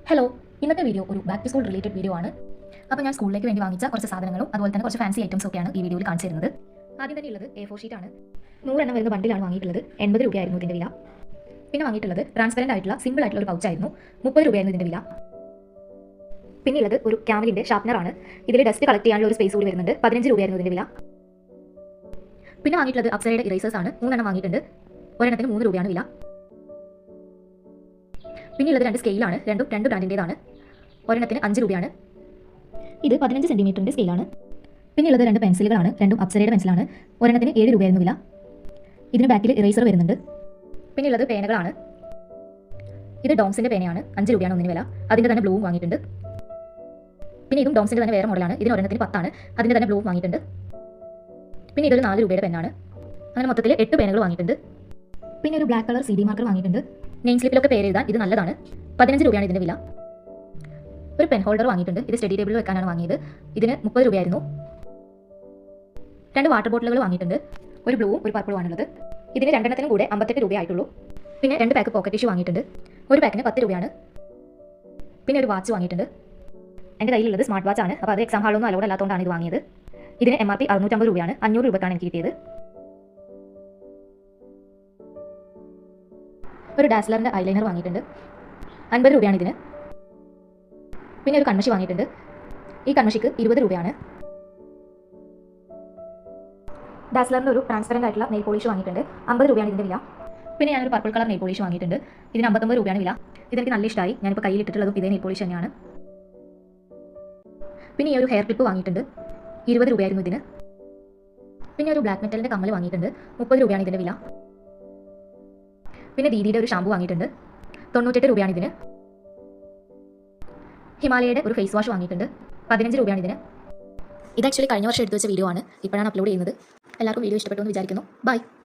Hello, ഇന്നത്തെ video ഒരു back to school related video ആണ്. അപ്പോൾ ഞാൻ സ്കൂളിലേക്ക് വേണ്ടി വാങ്ങിച്ച കുറച്ച് സാധനങ്ങളും അതുപോലെ തന്നെ കുറച്ച് ഫാൻസി ഐറ്റംസ് ഒക്കെയാണ് ഈ വീഡിയോയിൽ കാണിച്ചു തരുന്നത്. ആദ്യം തന്നെ ഉള്ളത് A4 ഷീറ്റാണ്. 100 എണ്ണം വരുന്ന ബണ്ടിലാണ് വാങ്ങിയിട്ടുള്ളത്. 80 രൂപയായിരുന്നു ഇതിൻ്റെ വില. പിന്നെ വാങ്ങിയിട്ടുള്ളത് ട്രാൻസ്പെറൻറ്റ് ആയിട്ടുള്ള സിമ്പിൾ ആയിട്ടുള്ള ഒരു പൗച്ചായിരുന്നു. 30 രൂപയായിരുന്നു ഇതിൻ്റെ വില. പിന്നെ ഉള്ളത് ഒരു ക്യാമലിൻ്റെ ഷാർപ്പനറാണ്. ഇതിൽ ഡസ്റ്റ് കളക്ട് ചെയ്യാനുള്ള ഒരു സ്പേസ് കൂടി വരുന്നുണ്ട്. 15 രൂപയായിരുന്നു ഇതിൻ്റെ വില. പിന്നെ വാങ്ങിയിട്ടുള്ളത് അപ്സരയുടെ ഇറേസേഴ്സ് ആണ്. 3 എണ്ണം വാങ്ങിയിട്ടുണ്ട്. ഒരെണ്ണത്തിന് 3 രൂപയാണ് വില. പിന്നെ ഉള്ളത് 2 സ്കെയിലാണ്. രണ്ടും 2 ബ്രാൻഡിൻ്റേതാണ്. ഒരെണ്ണത്തിന് 5 രൂപയാണ്. ഇത് 15 സെൻറ്റിമീറ്ററിൻ്റെ സ്കെയിലാണ്. പിന്നെ ഉള്ളത് 2 പെൻസിലുകളാണ്. രണ്ടും അപ്സരയുടെ പെൻസിലാണ്. ഒരെണ്ണത്തിന് 7 രൂപയായിരുന്നു വില. ഇതിന് ബാക്കിൽ ഇറേസർ വരുന്നുണ്ട്. പിന്നെ ഉള്ളത് പേനകളാണ്. ഇത് ഡോംസിൻ്റെ പേനയാണ്. 5 രൂപയാണ് ഒന്നിന് വില. അതിൻ്റെ തന്നെ ബ്ലൂവും വാങ്ങിയിട്ടുണ്ട്. പിന്നെ ഇതും ഡോംസിൻ്റെ തന്നെ വേറെ മോഡലാണ്. ഇതിന് ഒരെണ്ണത്തിന് 10 ആണ്. അതിൻ്റെ തന്നെ ബ്ലൂവും വാങ്ങിയിട്ടുണ്ട്. പിന്നെ ഇതൊരു 4 രൂപയുടെ പെന്നാണ്. അങ്ങനെ മൊത്തത്തിൽ 8 പേനകൾ വാങ്ങിയിട്ടുണ്ട്. പിന്നെ ഒരു ബ്ലാക്ക് കളർ CD മാർക്കർ വാങ്ങിയിട്ടുണ്ട്. നെയിം സ്ലിപ്പിലൊക്കെ പേര് എഴുതാൻ ഇത് നല്ലതാണ്. 15 രൂപയാണ് ഇതിൻ്റെ വില. ഒരു പെൻ ഹോൾഡർ വാങ്ങിയിട്ടുണ്ട്. ഇത് സ്റ്റഡി ടേബിളിൽ വെക്കാനാണ് വാങ്ങിയത്. ഇതിന് 30 രൂപയായിരുന്നു. 2 വാട്ടർ ബോട്ടിലുകൾ വാങ്ങിയിട്ടുണ്ട്. ഒരു ബ്ലൂവും ഒരു പർപ്പിളും ആണുള്ളത്. ഇതിന് 2 എണ്ണത്തിനും കൂടെ 58 രൂപയായിട്ടുള്ളൂ. പിന്നെ 2 പാക്ക് പോക്കറ്റ് ടിഷ്യൂ വാങ്ങിയിട്ടുണ്ട്. ഒരു പാക്കിന് 10 രൂപയാണ്. പിന്നെ ഒരു വാച്ച് വാങ്ങിയിട്ടുണ്ട്. എൻ്റെ കയ്യിലുള്ളത് സ്മാർട്ട് വാച്ച് ആണ്. അപ്പോൾ അത് എക്സാം ഹാളൊന്നും അലോഡ് അല്ലാത്തതുകൊണ്ടാണ് ഇത് വാങ്ങിയത്. ഇതിന് MRP 650 രൂപയാണ്. 500 രൂപക്കാണ് എനിക്ക് കിട്ടിയത്. ഒരു ഡാസ്ലറിൻ്റെ ഐലൈനർ വാങ്ങിയിട്ടുണ്ട്. 50 രൂപയാണ് ഇതിന്. പിന്നെ ഒരു കൺമഷി വാങ്ങിയിട്ടുണ്ട്. ഈ കൺമഷിക്ക് 20 രൂപയാണ്. ഡാസ്ലറിൻ്റെ ഒരു ട്രാൻസ്പെറൻ്റ് ആയിട്ടുള്ള നെയിൽ പോളിഷ് വാങ്ങിയിട്ടുണ്ട്. 50 രൂപയാണ് ഇതിൻ്റെ വില. പിന്നെ ഞാനൊരു പർപ്പിൾ കളർ നെയിൽ പോളിഷ് വാങ്ങിയിട്ടുണ്ട്. ഇതിന് 59 രൂപയാണ് വില. ഇതെനിക്ക് നല്ല ഇഷ്ടമായി. ഞാനിപ്പോൾ കയ്യിലിട്ടിട്ടുള്ളതും ഇതേ നെയിൽ പോളിഷ് തന്നെയാണ്. പിന്നെ ഈ ഒരു ഹെയർ ക്ലിപ്പ് വാങ്ങിയിട്ടുണ്ട്. 20 രൂപയായിരുന്നു ഇതിന്. പിന്നെ ഒരു ബ്ലാക്ക് മെറ്റലിൻ്റെ കമ്മൽ വാങ്ങിയിട്ടുണ്ട്. 30 രൂപയാണ് ഇതിൻ്റെ വില. പിന്നെ ദീദിയുടെ ഒരു ഷാമ്പു വാങ്ങിയിട്ടുണ്ട്. 98 രൂപയാണ് ഇതിന്. ഹിമാലയയുടെ ഒരു ഫേസ് വാഷ് വാങ്ങിയിട്ടുണ്ട്. 15 രൂപയാണ് ഇതിന്. ഇത് ആക്ച്വലി കഴിഞ്ഞ വർഷം എടുത്തു വെച്ച വീഡിയോ ആണ്. ഇപ്പോഴാണ് അപ്ലോഡ് ചെയ്യുന്നത്. എല്ലാവർക്കും വീഡിയോ ഇഷ്ടപ്പെട്ടു എന്ന് വിചാരിക്കുന്നു. ബൈ.